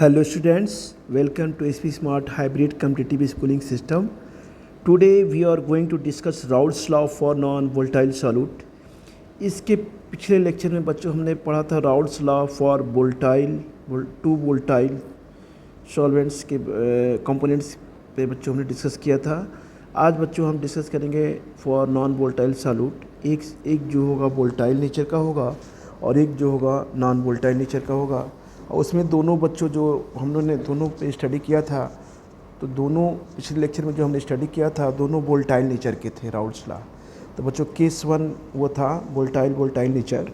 Hello students, welcome to SP Smart Hybrid Competitive Schooling System. Today we are going to discuss Raoult's law for non-volatile solute. इसके पिछले lecture में बच्चों हमने पढ़ा था Raoult's law for two volatile solvents के components पे बच्चों हमने डिस्कस किया था। आज बच्चों हम डिस्कस करेंगे फॉर नॉन वोल्टाइल सॉल्यूट। एक जो होगा वोल्टाइल नेचर का होगा और एक जो होगा नॉन वोल्टाइल नेचर का होगा। और उसमें दोनों बच्चों जो हम लोगों ने दोनों पे स्टडी किया था, तो दोनों पिछले लेक्चर में जो हमने स्टडी किया था दोनों वोल्टाइल नेचर के थे राउल्ट्स लॉ। तो बच्चों केस 1 वो था वोल्टाइल नेचर।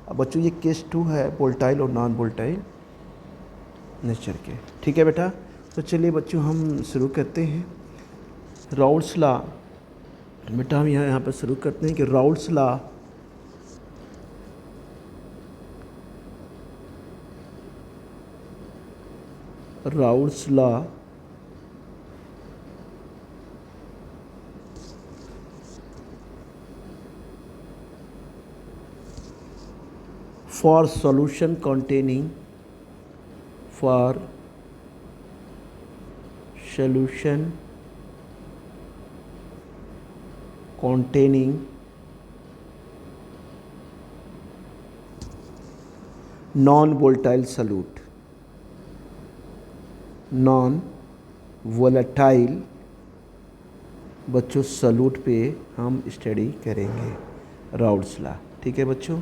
अब बच्चों ये केस 2 है वोल्टाइल और नॉन वोल्टाइल नेचर के। ठीक है बेटा, तो चलिए बच्चों हम शुरू करते हैं राउल्ट्स लॉ। बेटा हम यहाँ पर शुरू करते हैं कि Raoult's law for solution containing non-volatile solute, non-volatile बच्चों सॉल्यूट पे हम स्टडी करेंगे राउल्ट्स लॉ। ठीक है बच्चों,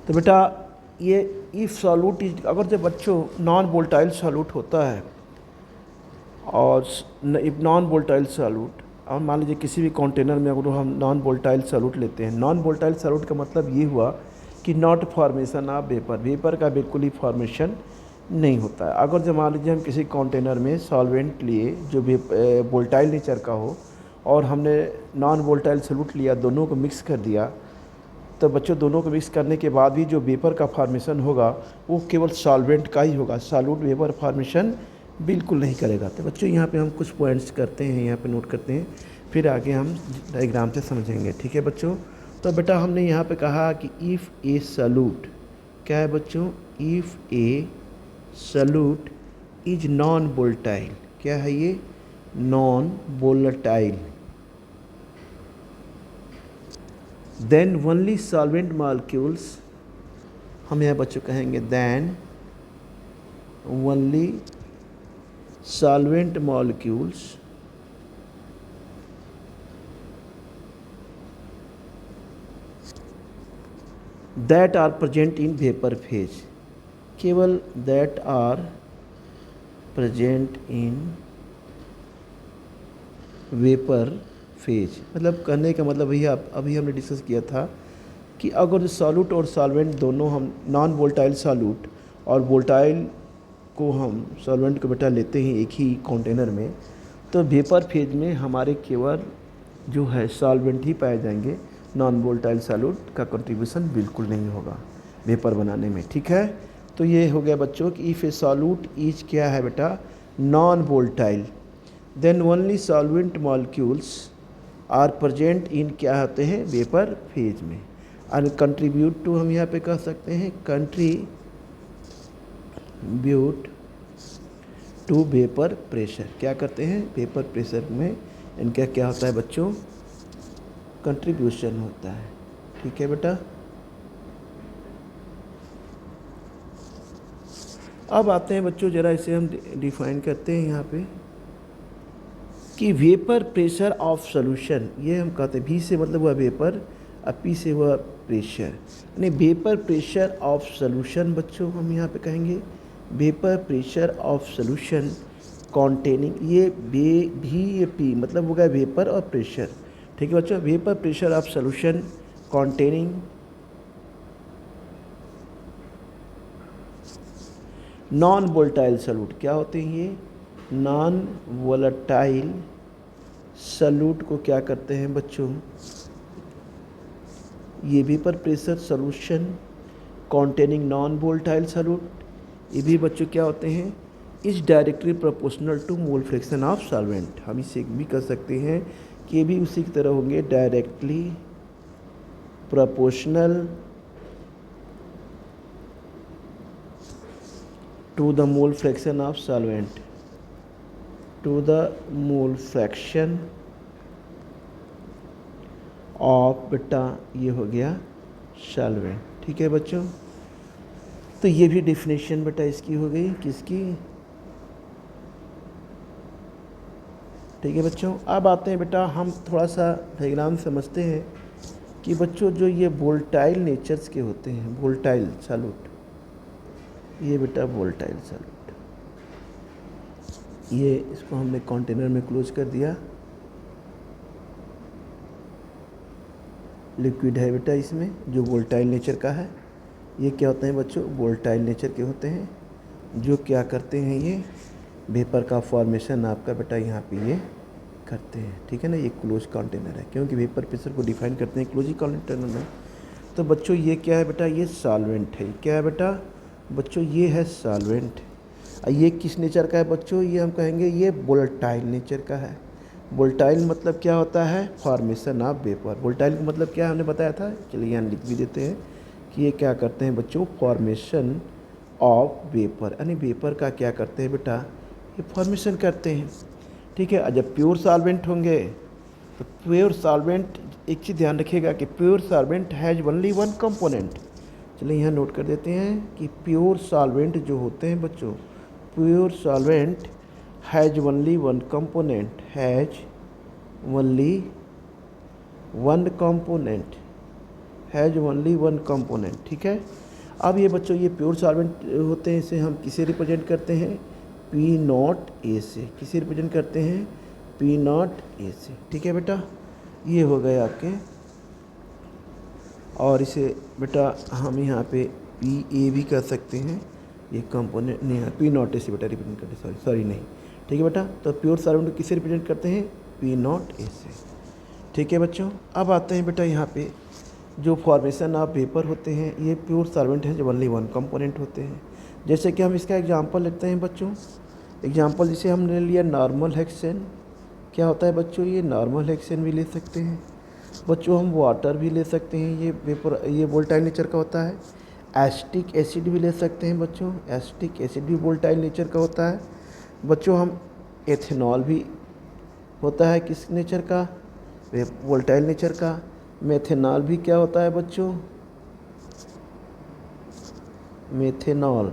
तो बेटा ये इफ़ सॉल्यूट इज, अगर जब बच्चों नॉन वोल्टाइल सॉल्यूट होता है और इफ नॉन वोल्टाइल सॉल्यूट, और मान लीजिए किसी भी कंटेनर में अगर हम नॉन वोल्टाइल सॉल्यूट लेते हैं, नॉन वोल्टाइल सॉल्यूट का मतलब ये हुआ कि नॉट फॉर्मेशन ऑफ वेपर का बिल्कुल ही फॉर्मेशन नहीं होता है। अगर जब मान लीजिए हम किसी कंटेनर में सॉल्वेंट लिए जो भी वोल्टाइल नेचर का हो और हमने नॉन वोल्टाइल सॉल्यूट लिया, दोनों को मिक्स कर दिया, तो बच्चों दोनों को मिक्स करने के बाद भी जो वेपर का फॉर्मेशन होगा वो केवल सॉल्वेंट का ही होगा, सॉल्यूट वेपर फॉर्मेशन बिल्कुल नहीं करेगा। तो बच्चों यहाँ पे हम कुछ पॉइंट्स करते हैं, यहाँ पे नोट करते हैं, फिर आगे हम डायग्राम से समझेंगे। ठीक है बच्चों, तो बेटा हमने यहाँ पे कहा कि इफ़ ए सॉल्यूट, क्या है बच्चों, if a solute is non volatile, क्या है ये, non volatile, then only solvent molecules, हम यहाँ बच्चों कहेंगे then only solvent molecules that are present in vapour phase, केवल that are present in vapour phase. मतलब कहने का मतलब भैया अभी हमने डिस्कस किया था कि अगर सॉल्यूट और सॉल्वेंट दोनों हम नॉन वोल्टाइल सॉल्यूट और वोल्टाइल को हम सॉल्वेंट को बेटा लेते हैं एक ही कंटेनर में, तो वेपर फेज में हमारे केवल जो है सॉल्वेंट ही पाए जाएंगे, नॉन वोल्टाइल सॉल्यूट का कंट्रीब्यूशन बिल्कुल नहीं होगा वेपर बनाने में। ठीक है, तो ये हो गया बच्चों कि इफ़ ए सॉल्यूट इज, क्या है बेटा, non volatile, then only solvent molecules are present in, क्या होते हैं, वेपर फेज में। और कंट्रीब्यूट टू हम यहाँ पे कह सकते हैं कंट्रीब्यूट टू वेपर प्रेशर, क्या करते हैं, वेपर प्रेशर में इनका क्या होता है बच्चों, कंट्रीब्यूशन होता है। ठीक है बेटा, अब आते हैं बच्चों जरा इसे हम डिफाइन करते हैं यहाँ पे कि वेपर प्रेशर ऑफ सॉल्यूशन, ये हम कहते हैं, वी से मतलब हुआ वेपर और पी से हुआ प्रेशर, यानी वेपर प्रेशर ऑफ सॉल्यूशन बच्चों हम यहाँ पे कहेंगे vapour pressure of solution containing, ये भी ये पी मतलब होगा वेपर और प्रेशर। ठीक है बच्चों, vapour pressure of solution containing non volatile solute, क्या होते हैं ये, नॉन वोलेटाइल सॉल्यूट को क्या करते हैं बच्चों, ये vapour pressure solution containing non volatile solute, ये भी बच्चों क्या होते हैं, is directly proportional to mole fraction of solvent. हम इसे भी कर सकते हैं कि ये भी उसी की तरह होंगे, directly proportional to the mole fraction of solvent, to the mole fraction of बेटा ये हो गया सॉल्वेंट। ठीक है बच्चों, तो ये भी डेफिनेशन बेटा इसकी हो गई, किसकी। ठीक है बच्चों, अब आते हैं बेटा हम थोड़ा सा डायग्राम समझते हैं कि बच्चों जो ये वोलेटाइल नेचर्स के होते हैं, वोलेटाइल सॉल्यूट, ये बेटा वोलेटाइल सॉल्यूट, ये इसको हमने कंटेनर में क्लोज कर दिया, लिक्विड है बेटा इसमें जो वोलेटाइल नेचर का है। ये क्या होते हैं बच्चों, वोलेटाइल नेचर के होते हैं, जो क्या करते हैं, ये वेपर का फॉर्मेशन आपका बेटा यहाँ पे ये करते हैं। ठीक है ना, ये क्लोज कंटेनर है क्योंकि वेपर प्रेशर को डिफाइन करते हैं क्लोज कंटेनर में। तो बच्चों ये क्या है बेटा, ये सॉल्वेंट है। क्या है बेटा बच्चों, ये है सॉल्वेंट। ये किस नेचर का है बच्चों, ये हम कहेंगे ये वोलेटाइल नेचर का है। वोलेटाइल मतलब क्या होता है, फॉर्मेशन ऑफ वेपर। वोलेटाइल का मतलब क्या है हमने बताया था, चलिए यहाँ लिख भी देते हैं कि ये क्या करते हैं बच्चों, फॉर्मेशन ऑफ वेपर, यानी वेपर का क्या करते हैं बेटा, ये फॉर्मेशन करते हैं। ठीक है, और जब प्योर सॉल्वेंट होंगे तो प्योर सॉल्वेंट, एक चीज़ ध्यान रखिएगा कि pure solvent has only one component. चलिए यहाँ नोट कर देते हैं कि प्योर सॉल्वेंट जो होते हैं बच्चों, pure solvent has only one component, has only one component, has only one component. ठीक है, अब ये बच्चों ये प्योर सॉल्वेंट होते हैं, इसे हम किसे रिप्रेजेंट करते हैं, पी नॉट ए से। किसे रिप्रेजेंट करते हैं, पी नॉट ए से। ठीक है बेटा, ये हो गए आपके, और इसे बेटा हम यहाँ पे पी ए भी कर सकते हैं, ये कंपोनेंट नहीं है, पी नॉट ए से बेटा रिप्रेजेंट करते, सॉरी नहीं। ठीक है बेटा, तो प्योर सॉल्वेंट को किसे रिप्रेजेंट करते हैं, पी नॉट ए से। ठीक है बच्चों, अब आते हैं बेटा यहाँ पे जो फॉर्मेशन ऑफ वेपर होते हैं, ये प्योर सॉल्वेंट है जो ओनली वन कंपोनेंट होते हैं। जैसे कि हम इसका एग्जांपल लेते हैं बच्चों, एग्जांपल जैसे हमने लिया नॉर्मल हेक्सेन। क्या होता है बच्चों, ये नॉर्मल हेक्सेन भी ले सकते हैं बच्चों, हम वाटर भी ले सकते हैं, ये वेपर, ये वोलेटाइल नेचर का होता है। एसिटिक एसिड भी ले सकते हैं बच्चों, एसिटिक एसिड भी वोलेटाइल नेचर का होता है बच्चों। हम एथेनॉल भी होता है किस नेचर का, वोलेटाइल नेचर का। मेथेनॉल भी क्या होता है बच्चों, मेथेनॉल,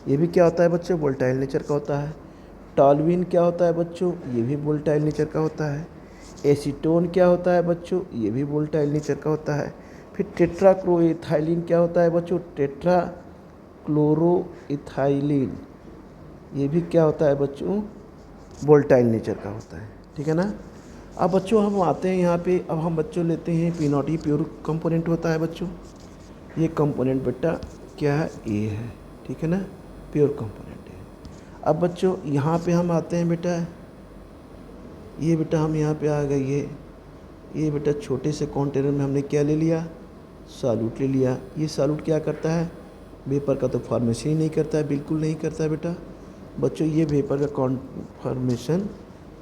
ये भी क्या होता है बच्चों, वोलेटाइल नेचर का होता है। टॉल्यूइन क्या होता है बच्चों, ये भी वोलेटाइल नेचर का होता है। एसीटोन क्या होता है बच्चों, ये भी वोलेटाइल नेचर का होता है। फिर टेट्राक्लोरोइथाइलिन क्या होता है बच्चों, टेट्राक्लोरोइथाइलिन, ये भी क्या होता है बच्चों, वोलेटाइल नेचर का होता है। ठीक है ना। अब बच्चों हम आते हैं यहाँ पे, अब हम बच्चों लेते हैं पी नॉट, ये प्योर कंपोनेंट होता है बच्चों। ये कंपोनेंट बेटा क्या है, ए है। ठीक है ना, प्योर कंपोनेंट है। अब बच्चों यहाँ पे हम आते हैं बेटा, ये बेटा हम यहाँ पे आ गए, ये बेटा छोटे से कंटेनर में हमने क्या ले लिया, सॉल्यूट ले लिया। ये सॉल्यूट क्या करता है, वेपर का तो फॉर्मेशन ही नहीं करता है, बिल्कुल नहीं करता है बेटा बच्चों, ये वेपर का फॉर्मेशन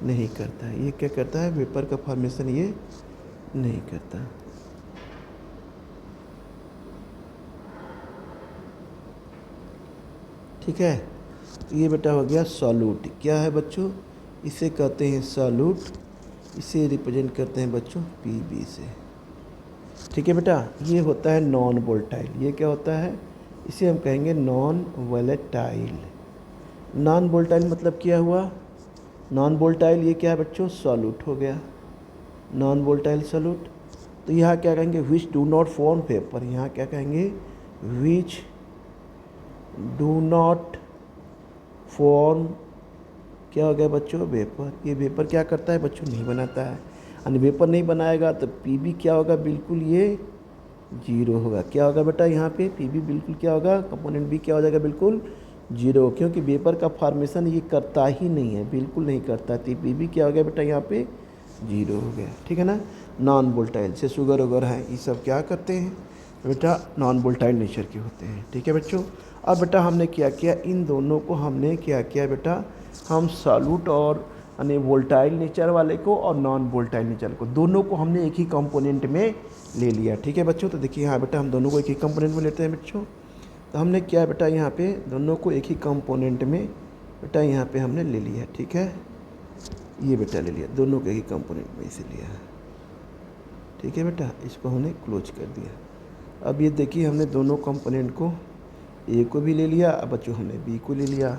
नहीं करता है। ये क्या करता है, वेपर का फॉर्मेशन ये नहीं करता। ठीक है, ये बेटा हो गया सॉल्यूट। क्या है बच्चों, इसे कहते हैं सॉल्यूट, इसे रिप्रेजेंट करते हैं बच्चों पीबी से। ठीक है बेटा, ये होता है नॉन वोलेटाइल। ये क्या होता है, इसे हम कहेंगे नॉन वोलेटाइल। नॉन वोलेटाइल मतलब क्या हुआ, नॉन वोलेटाइल ये क्या है बच्चों, सॉल्यूट हो गया, नॉन वोलेटाइल सॉल्यूट। तो यहाँ क्या कहेंगे, which do not form vapour, यहाँ क्या कहेंगे, विच डू नॉट फॉर्म, क्या हो गया बच्चों, वेपर। ये वेपर क्या करता है बच्चों, नहीं बनाता है, यानी वेपर नहीं बनाएगा तो पीबी क्या होगा, बिल्कुल ये जीरो होगा। क्या होगा बेटा यहाँ पे, पीबी बिल्कुल क्या होगा, कंपोनेंट बी क्या हो जाएगा, बिल्कुल जीरो, क्योंकि वेपर का फॉर्मेशन ये करता ही नहीं है, बिल्कुल नहीं करता। तो पीबी क्या हो गया बेटा, यहाँ पे जीरो हो गया। ठीक है ना। नॉन वोलेटाइल से शुगर वगैरह है, ये सब क्या करते हैं बेटा, नॉन वोलेटाइल नेचर के होते हैं। ठीक है बच्चों। अब बेटा हमने क्या किया, इन दोनों को हमने क्या किया बेटा, हम सॉल्यूट और यानी वोलेटाइल नेचर वाले को और नॉन वोलेटाइल नेचर को, दोनों को हमने एक ही कंपोनेंट में ले लिया। ठीक है बच्चों। तो देखिए यहाँ बेटा हम दोनों को एक ही कंपोनेंट में लेते हैं बच्चों। तो हमने क्या बेटा यहाँ पे दोनों को एक ही कंपोनेंट में बेटा यहाँ पे हमने ले लिया, ठीक है, ये बेटा ले लिया, दोनों के ही कंपोनेंट में इसे लिया, ठीक है बेटा, इसको हमने क्लोज कर दिया। अब ये देखिए हमने दोनों कंपोनेंट को ए को भी ले लिया, अब बच्चों हमने बी को ले लिया,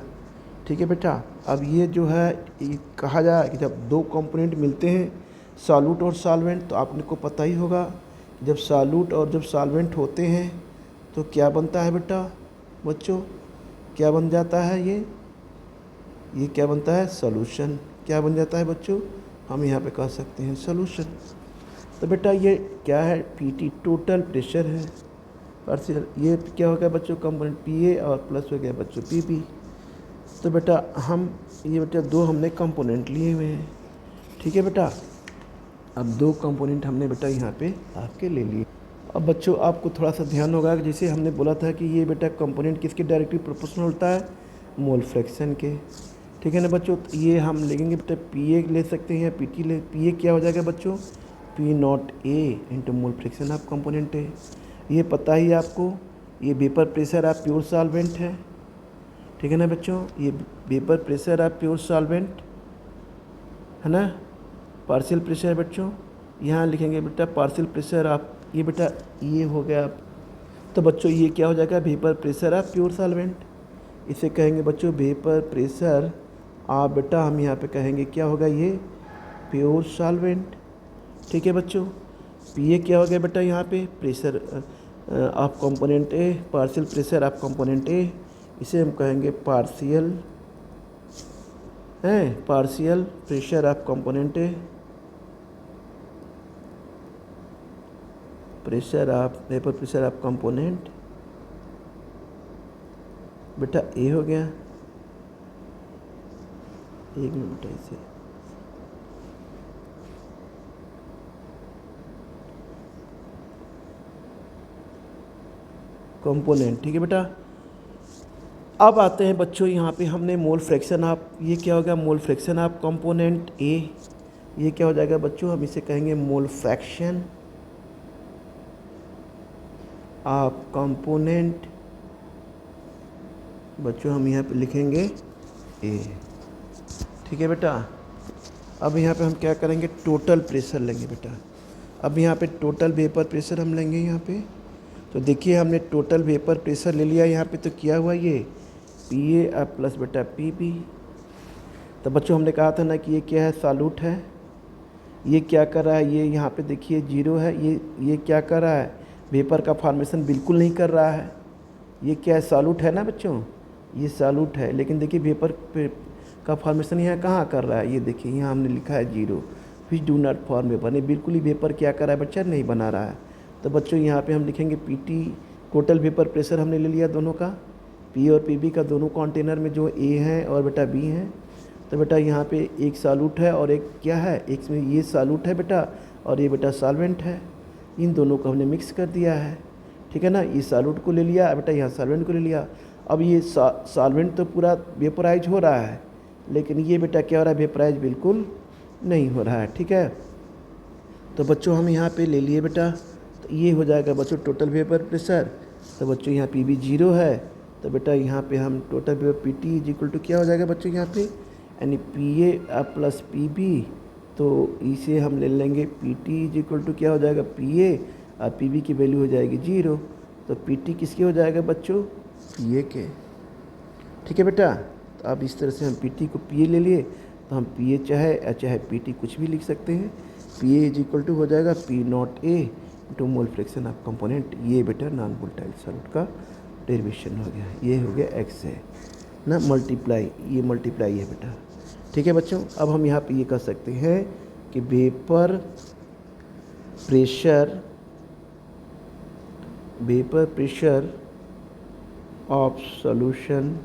ठीक है बेटा। अब ये जो है ये कहा जाए कि जब दो कंपोनेंट मिलते हैं सॉल्यूट और सॉल्वेंट, तो आपने को पता ही होगा जब सॉल्यूट और जब सॉल्वेंट होते हैं तो क्या बनता है बेटा बच्चों, क्या बन जाता है, ये क्या बनता है, सॉल्यूशन। क्या बन जाता है बच्चों, हम यहाँ पे कह सकते हैं सॉल्यूशन। तो बेटा ये क्या है, पीटी टोटल प्रेशर है, पार्शियल, ये क्या हो गया बच्चों कंपोनेंट पीए और प्लस हो गया बच्चों पीबी। तो बेटा हम ये बेटा दो हमने कंपोनेंट लिए हुए हैं, ठीक है बेटा। अब दो कंपोनेंट हमने बेटा यहाँ पे आपके ले लिए। अब बच्चों आपको थोड़ा सा ध्यान होगा कि जैसे हमने बोला था कि ये बेटा कंपोनेंट किसके डायरेक्टली प्रोपोर्शनल होता है, मोल फ्रैक्शन के, ठीक है ना बच्चों। तो ये हम लेंगे बेटा पी ए ले सकते हैं, पी टी ले, पी ए क्या हो जाएगा बच्चों, P naught A into mole fraction of component है, ये पता ही आपको। ये vapour pressure of pure solvent है, ठीक है ना बच्चों, ये vapour pressure of pure solvent है ना, पार्शियल प्रेशर बच्चों, यहाँ लिखेंगे बेटा पार्शियल प्रेशर ऑफ, ये बेटा ये हो गया। तो बच्चों ये क्या हो जाएगा, vapour pressure of pure solvent, इसे कहेंगे बच्चों वेपर प्रेशर ऑफ, बेटा हम यहाँ पे कहेंगे क्या होगा, ये प्योर सॉल्वेंट, ठीक है बच्चों। पी ए क्या हो गया बेटा यहाँ पे, pressure of component A, partial pressure of component ए, इसे हम कहेंगे पार्शियल है, partial pressure of component A, pressure of vapour pressure of component बेटा ए हो गया, एक मिनट इसे कंपोनेंट, ठीक है बेटा। अब आते हैं बच्चों यहाँ पे हमने मोल फ्रैक्शन ऑफ, ये क्या होगा मोल फ्रैक्शन ऑफ कंपोनेंट ए, ये क्या हो जाएगा बच्चों, हम इसे कहेंगे मोल फ्रैक्शन ऑफ कंपोनेंट, बच्चों हम यहाँ पे लिखेंगे ए, ठीक है बेटा। अब यहाँ पे हम क्या करेंगे, टोटल प्रेशर लेंगे बेटा। अब यहाँ पे टोटल वेपर प्रेशर हम लेंगे यहाँ पे, तो देखिए हमने टोटल वेपर प्रेशर ले लिया यहाँ पे, तो क्या हुआ ये पी ए अब प्लस बेटा पी बी। तो बच्चों हमने कहा था ना कि ये क्या है, सॉल्यूट है, ये क्या कर रहा है, ये यहाँ पे देखिए जीरो है, ये क्या कर रहा है, वेपर का फॉर्मेशन बिल्कुल नहीं कर रहा है, ये क्या है, सॉल्यूट है ना बच्चों, ये सॉल्यूट है, लेकिन देखिए वेपर का फॉर्मेशन यहाँ कहाँ कर रहा है, ये देखिए यहाँ हमने लिखा है zero, which do not form vapour, नहीं बिल्कुल ही वेपर क्या कर रहा है बच्चा, नहीं बना रहा है। तो बच्चों यहाँ पे हम लिखेंगे पीटी टोटल वेपर प्रेशर हमने ले लिया दोनों का, पी और पीबी का, दोनों कंटेनर में जो ए है और बेटा बी है। तो बेटा यहाँ पे एक सॉल्यूट है और एक क्या है, एक में ये सॉल्यूट है बेटा और ये बेटा सॉल्वेंट है, इन दोनों को हमने मिक्स कर दिया है, ठीक है ना। ये सॉल्यूट को ले लिया बेटा, यहाँ सॉल्वेंट को ले लिया। अब ये सॉल्वेंट तो पूरा वेपराइज हो रहा है, लेकिन ये बेटा क्या हो रहा है, वेपराइज बिल्कुल नहीं हो रहा है, ठीक है। तो बच्चों हम यहाँ पे ले लिए बेटा, तो ये हो जाएगा बच्चों टोटल वेपर प्रेशर। तो बच्चों यहाँ पी बी जीरो है, तो बेटा यहाँ पे हम total vapour P T is equal to क्या हो जाएगा बच्चों यहाँ पे, यानी P A plus P B, तो इसे हम ले लेंगे P T is equal to क्या हो जाएगा, पी ए और पी बी की वैल्यू हो जाएगी जीरो। तो पी टी किसके हो जाएगा बच्चों, पी ए के, ठीक है बेटा। तो अब इस तरह से हम पी टी को पी ए ले लिए, तो हम पी ए चाहे पी टी कुछ भी लिख सकते हैं। P A is equal to हो जाएगा P naught A into mole fraction of component, ये बेटा नॉन वोलेटाइल सॉल्यूट का डेरिवेशन हो गया, ये हो गया एक्स है ना, मल्टीप्लाई, ये मल्टीप्लाई है बेटा, ठीक है बच्चों। अब हम यहाँ पे ये कह सकते हैं कि vapour pressure of solution,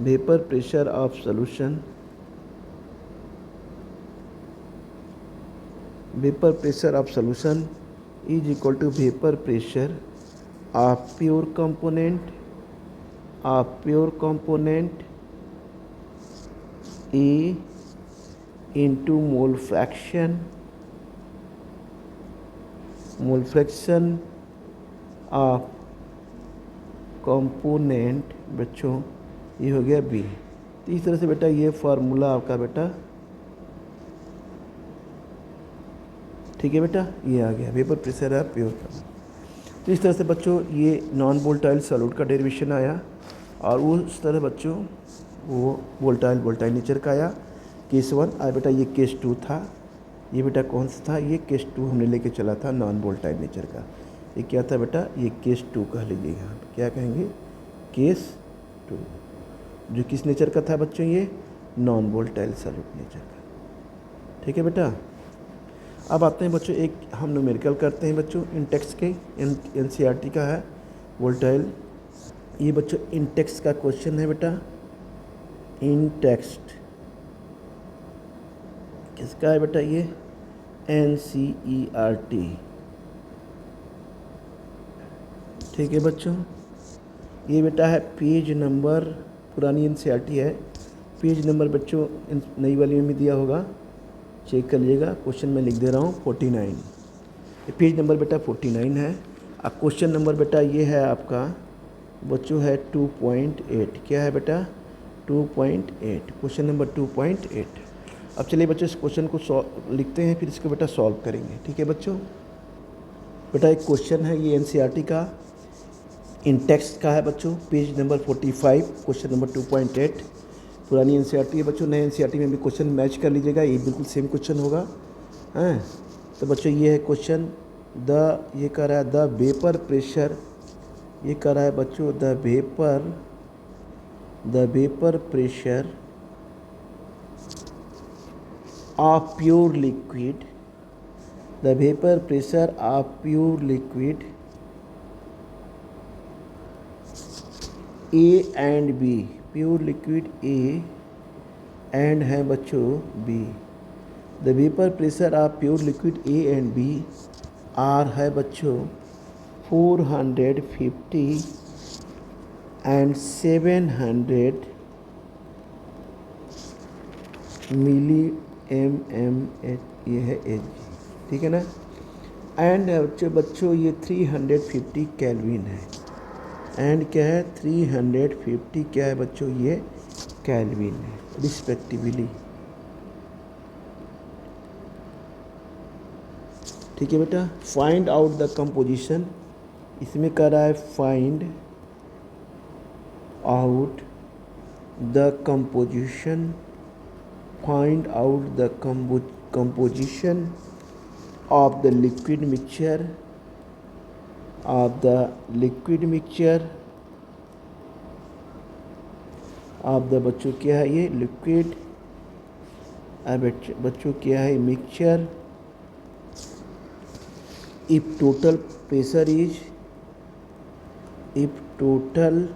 vapour pressure of solution, vapour pressure of solution is equal to vapour pressure of pure component A into mole fraction of component बच्चों ये हो गया बी। तो इस तरह से बेटा ये फार्मूला आपका बेटा, ठीक है बेटा, ये आ गया वेपर प्रेशर है प्योर का। तो इस तरह से बच्चों ये नॉन वोलेटाइल सॉल्यूट का डेरिवेशन आया, और उस तरह बच्चों वो वोलेटाइल नेचर का आया केस 1। और बेटा ये केस 2 था, ये बेटा कौन सा था, ये केस 2 हमने लेके चला था नॉन वोलेटाइल नेचर का। ये क्या था बेटा, ये केस 2 कह लीजिएगा, क्या कहेंगे, केस 2, जो किस नेचर का था बच्चों, ये नॉन वोलेटाइल सॉल्यूट नेचर का। ठीक है बेटा। अब आते हैं बच्चों, एक हम न्यूमेरिकल करते हैं बच्चों इन टेक्स्ट के, एनसीईआरटी का है वोलेटाइल। ये बच्चों इन टेक्स्ट का क्वेश्चन है बेटा, इन टेक्स्ट किसका है बेटा, ये एनसीईआरटी। ठीक है बच्चों, ये बेटा है पेज नंबर, पुरानी एनसीईआरटी है, पेज नंबर बच्चों नई वाली में दिया होगा, चेक कर लीजिएगा। क्वेश्चन में लिख दे रहा हूँ 49, ये पेज नंबर बेटा 49 है। अब क्वेश्चन नंबर बेटा ये है आपका बच्चों है 2.8, क्या है बेटा 2.8, क्वेश्चन नंबर 2.8। अब चलिए बच्चों इस क्वेश्चन को लिखते हैं, फिर इसको बेटा सॉल्व करेंगे। ठीक है बच्चों। बेटा एक क्वेश्चन है ये एनसीईआरटी का, इन टेक्स्ट का है बच्चों, पेज नंबर 45, क्वेश्चन नंबर 2.8, पुरानी एनसीईआरटी है बच्चों। नए एनसीईआरटी में भी क्वेश्चन मैच कर लीजिएगा, ये बिल्कुल सेम क्वेश्चन होगा, हैं। तो बच्चों ये है क्वेश्चन, ये कह रहा है द वेपर प्रेशर, ये कह रहा है बच्चों the vapour pressure of pure liquid, the vapour pressure of pure liquid A and B, pure liquid A and है बच्चों B. The vapour pressure of pure liquid A and B are है बच्चों 450 and 700 मिली ये है H, ठीक है ना। And बच्चों ये 350 केल्विन है, एंड क्या है 350 क्या है बच्चों, ये केल्विन है रिस्पेक्टिवली। ठीक है बेटा। फाइंड आउट द कंपोजिशन, इसमें कह रहा है find out the composition, find out the composition of the liquid mixture, of the liquid mixture of the बच्चों क्या है ये लिक्विड, बच्चों क्या है mixture, if total pressure is, if total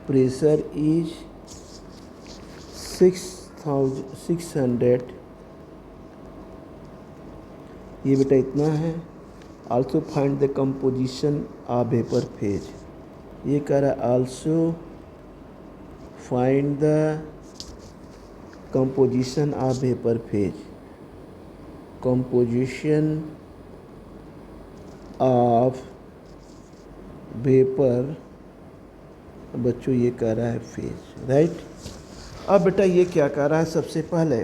pressure is 600, ये बेटा इतना है। Also find the composition of vapour phase, ये कह रहा है also find the composition of vapour phase, composition of vapour बच्चों ये कह रहा है फेज, राइट। अब बेटा ये क्या कह रहा है, सबसे पहले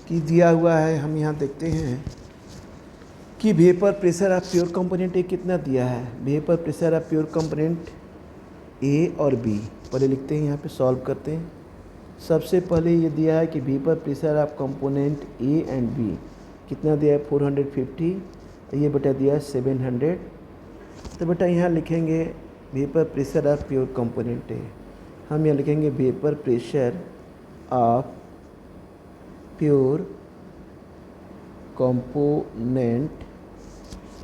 कि दिया हुआ है, हम यहाँ देखते हैं कि vapour pressure of pure component ए कितना दिया है, vapour pressure of pure component ए और बी, पहले लिखते हैं यहाँ पे सॉल्व करते हैं। सबसे पहले ये दिया है कि vapour pressure of component A and B कितना दिया है 450, ये बेटा दिया है 700। तो बेटा यहाँ लिखेंगे vapour pressure of pure component ए, हम यहाँ लिखेंगे vapour pressure of pure component.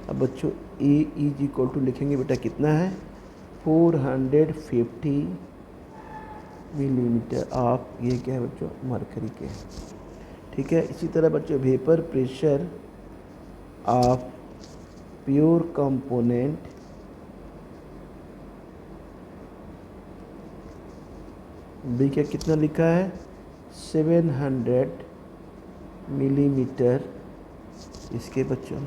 अब बच्चों ए इज इक्वल टू लिखेंगे बेटा कितना है 450 मिलीमीटर ऑफ, ये क्या है बच्चों मरकरी के, ठीक है। इसी तरह बच्चों vapour pressure of pure component B का कितना लिखा है 700 मिलीमीटर इसके बच्चों।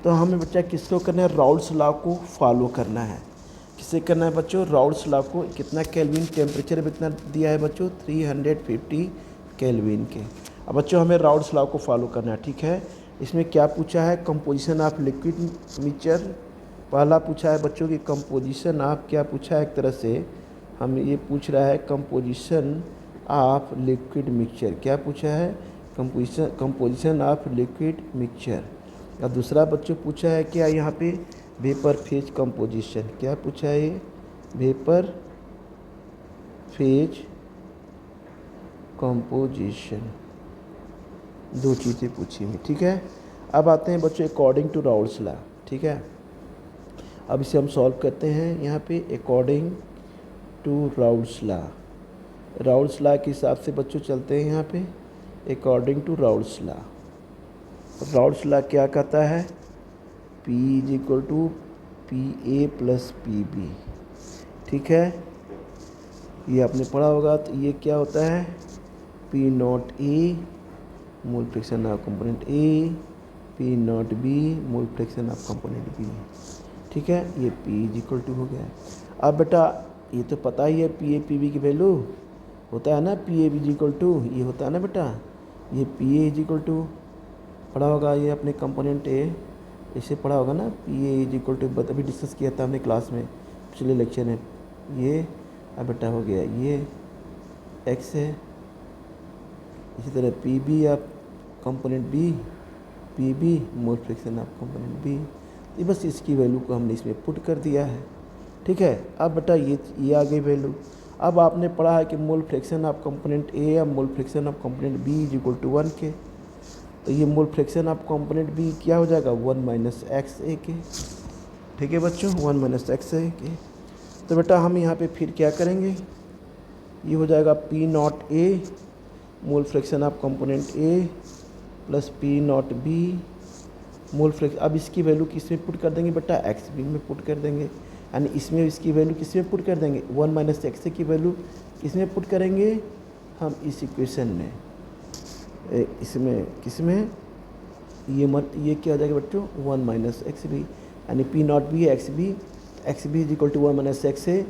तो हमें बच्चा किसको करना है, राउल्स लॉ को फॉलो करना है। किसे करना है बच्चों, राउल्स लॉ को। कितना केल्विन टेम्परेचर कितना दिया है बच्चों, 350 केल्विन के। अब बच्चों हमें राउल्स लॉ को फॉलो करना है, ठीक है। इसमें क्या पूछा है, कंपोजिशन ऑफ लिक्विड मिक्सचर। पहला पूछा है बच्चों की कंपोजिशन ऑफ, क्या पूछा है, एक तरह से हम ये पूछ रहा है कंपोजिशन ऑफ लिक्विड मिक्सचर। क्या पूछा है, कंपोजिशन ऑफ लिक्विड मिक्सचर। और दूसरा बच्चों पूछा है क्या यहाँ पे, वेपर फेज कंपोजिशन। क्या पूछा है ये, वेपर फेज कंपोजिशन। दो चीज़ें पूछी हुई, ठीक है। अब आते हैं बच्चों अकॉर्डिंग टू राउल्स लॉ, ठीक है। अब इसे हम सॉल्व करते हैं यहाँ पे according to Raoult's law. Raoult's law के हिसाब से बच्चों चलते हैं यहाँ पे, according to Raoult's law. Raoult's law क्या कहता है, P is equal to PA plus PB, ठीक है। ये आपने पढ़ा होगा। तो ये क्या होता है, P not A mole fraction of component A, P not B mole fraction of component B, ठीक है। ये P इज इक्वल टू हो गया। अब बेटा ये तो पता ही है PA PB की वैल्यू होता है ना, PA इज इक्वल टू, ये होता है ना बेटा, ये PA इज इक्वल टू पढ़ा होगा, ये अपने कंपोनेंट A इसे पढ़ा होगा ना, PA इज इक्वल टू, अभी डिस्कस किया था हमने क्लास में पिछले लेक्चर में। ये अब बेटा हो गया, ये x है। इसी तरह PB आप component B, PB mole fraction of component B। ये बस इसकी वैल्यू को हमने इसमें पुट कर दिया है, ठीक है। अब बेटा ये आ गई वैल्यू। अब आपने पढ़ा है कि mole fraction of component A या mole fraction of component B is equal to 1 के। तो ये mole fraction of component B क्या हो जाएगा, 1 माइनस एक्स ए के, ठीक है बच्चों, 1 माइनस एक्स ए के। तो बेटा हम यहाँ पे फिर क्या करेंगे, ये हो जाएगा P not A mole fraction of component A plus P not B mole fraction. अब इसकी वैल्यू किस में पुट कर देंगे बेटा, एक्स बी में पुट कर देंगे, यानी इसमें इसकी वैल्यू किस में पुट कर देंगे, 1 माइनस एक्स की वैल्यू किस में पुट करेंगे हम, इस इक्वेशन में, इसमें किसमें, ये क्या हो जाएगा बच्चों, 1 माइनस एक्स बी, यानी P not B x B is equal to 1 minus x A.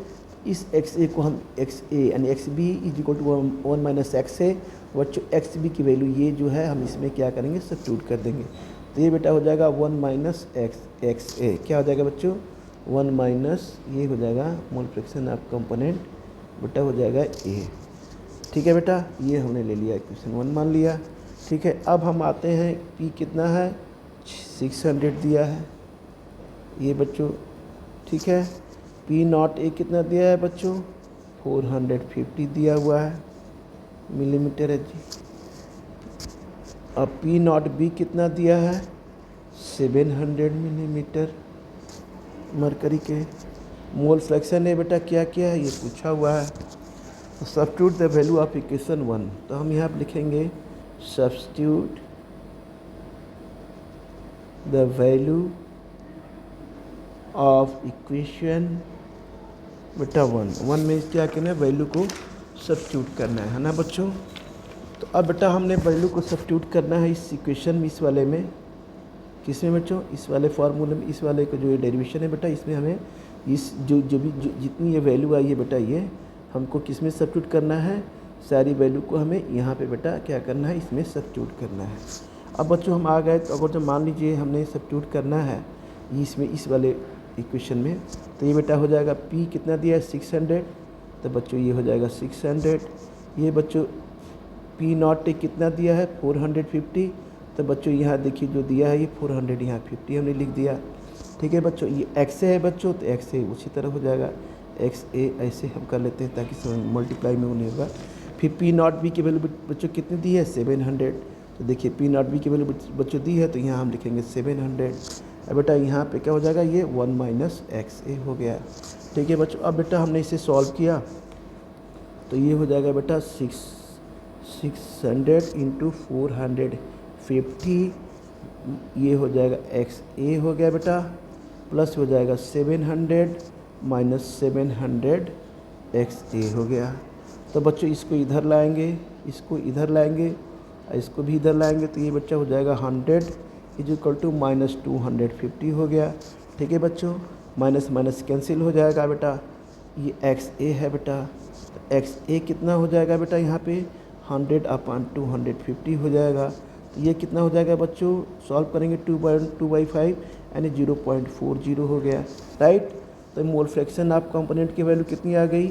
इस एक्स ए को हम एक्स ए यानी x B is equal to 1 minus x A. बच्चों एक्स बी की वैल्यू ये जो है हम इसमें क्या करेंगे, सब्स्टिट्यूट कर देंगे। तो ये बेटा हो जाएगा 1 माइनस एक्स ए, क्या हो जाएगा बच्चों, 1 माइनस, ये हो जाएगा मोल फ्रैक्शन ऑफ कंपोनेंट बेटा हो जाएगा A, ठीक है बेटा। ये हमने ले लिया, इक्वेशन 1 मान लिया, ठीक है। अब हम आते हैं, P कितना है, 600 दिया है ये बच्चों, ठीक है। P नॉट A कितना दिया है बच्चों, 450 दिया हुआ है मिलीमीटर है जी। अब P नॉट B कितना दिया है, 700 मिलीमीटर मरकरी के। मोल फ्रैक्शन है बेटा क्या क्या है, ये पूछा हुआ है। तो substitute the value of equation 1, तो हम यहाँ पर लिखेंगे substitute the value of equation बेटा 1 में क्या करना है, वैल्यू को सब्स्टिट्यूट करना है ना बच्चों। तो अब बेटा हमने वैल्यू को सब्स्टिट्यूट करना है इस इक्वेशन में, इस वाले में, किस में बच्चों, इस वाले फार्मूले में, इस वाले का जो ये डेरिवेशन है बेटा, इसमें हमें इस जो जितनी ये वैल्यू आई है बेटा, ये हमको किस में सब्स्टिट्यूट करना है, सारी वैल्यू को हमें यहाँ पे बेटा क्या करना है, इसमें सब्स्टिट्यूट करना है। अब बच्चों हम आ गए, तो अगर जब मान लीजिए हमने सब्स्टिट्यूट करना है इसमें, इस वाले इक्वेशन में, तो ये बेटा हो जाएगा P कितना दिया है, 600, तो बच्चों ये हो जाएगा 600। ये बच्चों P नॉट कितना दिया है, 450, तो बच्चों यहाँ देखिए जो दिया है ये 400, यहाँ 50 हमने लिख दिया, ठीक है बच्चों। ये एक्स है बच्चों, तो एक्स ए उसी तरह हो जाएगा, एक्स ए ऐसे हम कर लेते हैं ताकि मल्टीप्लाई में वो नहीं होगा। फिर P नॉट बी की वैल्यू बच्चों कितनी दी है, 700, तो देखिए P नॉट बी की वैल्यू बच्चों दी है, तो यहाँ हम लिखेंगे 700। अब बेटा यहाँ पे क्या हो जाएगा, ये 1 माइनस एक्स ए हो गया, ठीक है बच्चों। अब बेटा हमने इसे सॉल्व किया, तो ये हो जाएगा बेटा 600 इंटू 450, ये हो जाएगा एक्स ए हो गया बेटा, प्लस हो जाएगा 700 माइनस 700 एक्स ए हो गया। तो बच्चों इसको इधर लाएंगे, इसको इधर लाएंगे, इसको भी इधर लाएंगे, तो ये बच्चा हो जाएगा 100 इज इक्वल टू -250 हो गया। ठीक है बच्चों, माइनस माइनस कैंसिल हो जाएगा बेटा। ये एक्स ए है बेटा, तो एक्स ए कितना हो जाएगा बेटा यहाँ पे 100/250 हो जाएगा। तो ये कितना हो जाएगा बच्चों, सॉल्व करेंगे 2/5 यानी 0.40 हो गया, राइट। तो मोल फ्रैक्शन ऑफ कंपोनेंट की वैल्यू कितनी आ गई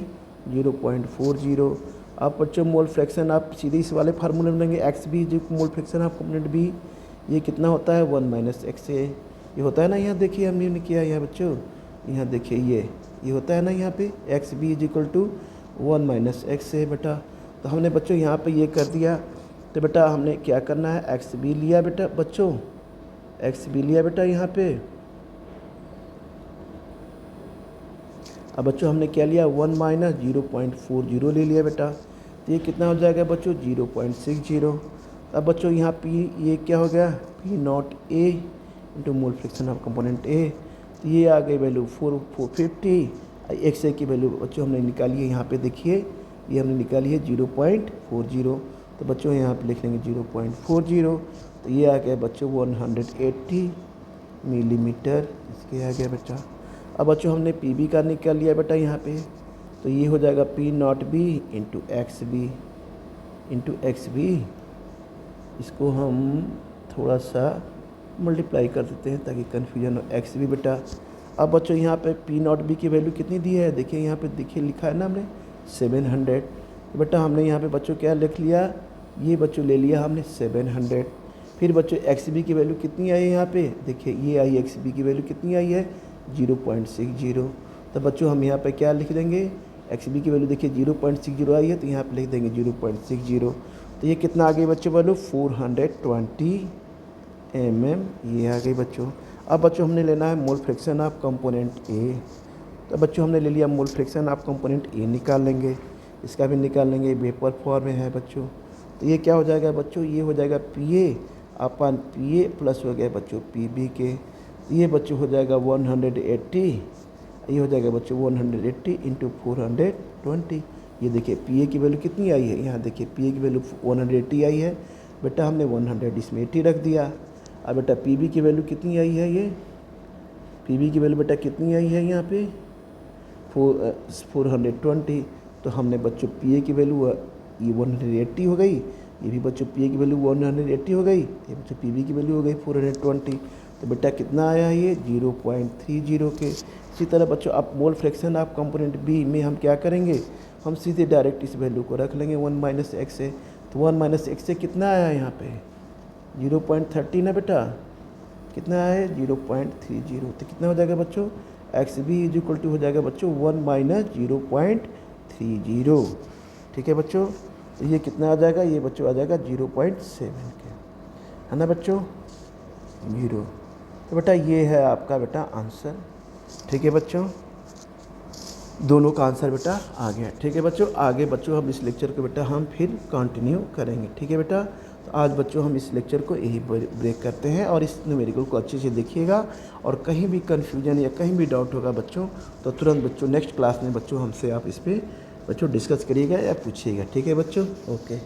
0.40। अब बच्चों मोल फ्रैक्शन आप सीधे इस वाले फार्मूले में लेंगे, एक्स बी जो mole fraction of component B, ये कितना होता है 1 - एक्स ए, ये होता है ना। यहाँ देखिए हमने किया यहाँ बच्चों, यहाँ देखिए ये होता है ना यहाँ पे x B is equal to 1 - x A बेटा। तो हमने बच्चों यहाँ पे ये कर दिया। तो बेटा हमने क्या करना है, एक्स बी लिया बेटा बच्चों, एक्स बी लिया बेटा यहाँ पे। अब बच्चों हमने क्या लिया 1 - 0.40 ले लिया बेटा। तो ये कितना हो जाएगा बच्चों 0.60। अब बच्चों यहाँ पी ये क्या हो गया P naught A into mole fraction of component ए। तो ये आ गई वैल्यू 450। एक्स ए की वैल्यू बच्चों हमने निकाली है, यहाँ पे देखिए ये हमने निकाली है 0.40। तो बच्चों यहाँ पे लिख लेंगे 0.40। तो ये आ गया बच्चों 180 मिलीमीटर, इसके आ गया बच्चा। अब बच्चों हमने पी बी का निकाल लिया बेटा यहाँ पे। तो ये हो जाएगा P naught B into x B. इसको हम थोड़ा सा मल्टीप्लाई कर देते हैं ताकि कन्फ्यूजन हो, एक्स बी बेटा। अब बच्चों यहाँ पे पी नॉट बी की वैल्यू कितनी दी है, देखिए यहाँ पे देखिए लिखा है ना हमने 700। तो बेटा हमने यहाँ पे बच्चों क्या लिख लिया, ये बच्चों ले लिया हमने 700। फिर बच्चों एक्स बी की वैल्यू कितनी आई है यहाँ पे, देखिए ये आई एक्स बी की वैल्यू कितनी आई है 0.60। तो बच्चों हम यहाँ पे क्या लिख देंगे, एक्स बी की वैल्यू देखिए 0.60 आई है, तो यहाँ पे लिख देंगे 0.60। तो ये कितना आ गई बच्चों वैल्यू 420 mm, ये आ गई बच्चों। अब बच्चों हमने लेना है मोल फ्रैक्शन ऑफ कंपोनेंट ए। तो बच्चों हमने ले लिया मोल फ्रैक्शन ऑफ कंपोनेंट ए निकाल लेंगे, इसका भी निकाल लेंगे, वेपर फॉर्म में है बच्चों। तो ये क्या हो जाएगा बच्चों, ये हो जाएगा P A upon P A plus हो गया बच्चों पी बी के। ये बच्चों हो जाएगा 180, ये हो जाएगा बच्चों 180 इंटू 420। ये देखिए पी ए की वैल्यू कितनी आई है, यहाँ देखिए पी ए की वैल्यू 180 आई है बेटा, हमने 100 इसमें 80 रख दिया। अब बेटा पी बी की वैल्यू कितनी आई है, ये पी बी की वैल्यू बेटा कितनी आई है यहाँ पे 420। तो हमने बच्चों पी ए की वैल्यू ये 180 हो गई, ये भी बच्चों पी ए की वैल्यू 180 हो गई, ये बच्चों पी बी की वैल्यू हो गई 420। तो बेटा कितना आया ये 0.30 के। इसी तरह बच्चों आप mole fraction of component B में हम क्या करेंगे, हम सीधे डायरेक्ट इस वैल्यू को रख लेंगे 1 - एक्स से। तो 1 - एक्स से कितना आया यहाँ पे 0.30 ना बेटा, कितना आया 0.30। तो कितना हो जाएगा बच्चों x B is equal to हो जाएगा बच्चों 1 - 0.30। ठीक है बच्चों, तो ये कितना आ जाएगा, ये बच्चों आ जाएगा 0.7 के, है ना बच्चों 0। तो बेटा ये है आपका बेटा आंसर। ठीक है बच्चों, दोनों का आंसर बेटा आ गया। ठीक है बच्चों, आगे बच्चों हम इस लेक्चर को बेटा हम फिर कंटिन्यू करेंगे। ठीक है बेटा, तो आज बच्चों हम इस लेक्चर को यही ब्रेक करते हैं और इस न्यूमेरिकल को अच्छे से देखिएगा। और कहीं भी कन्फ्यूजन या कहीं भी डाउट होगा बच्चों तो तुरंत बच्चों नेक्स्ट क्लास में बच्चों हमसे आप इस पर बच्चों डिस्कस करिएगा या पूछिएगा। ठीक है बच्चों, ओके।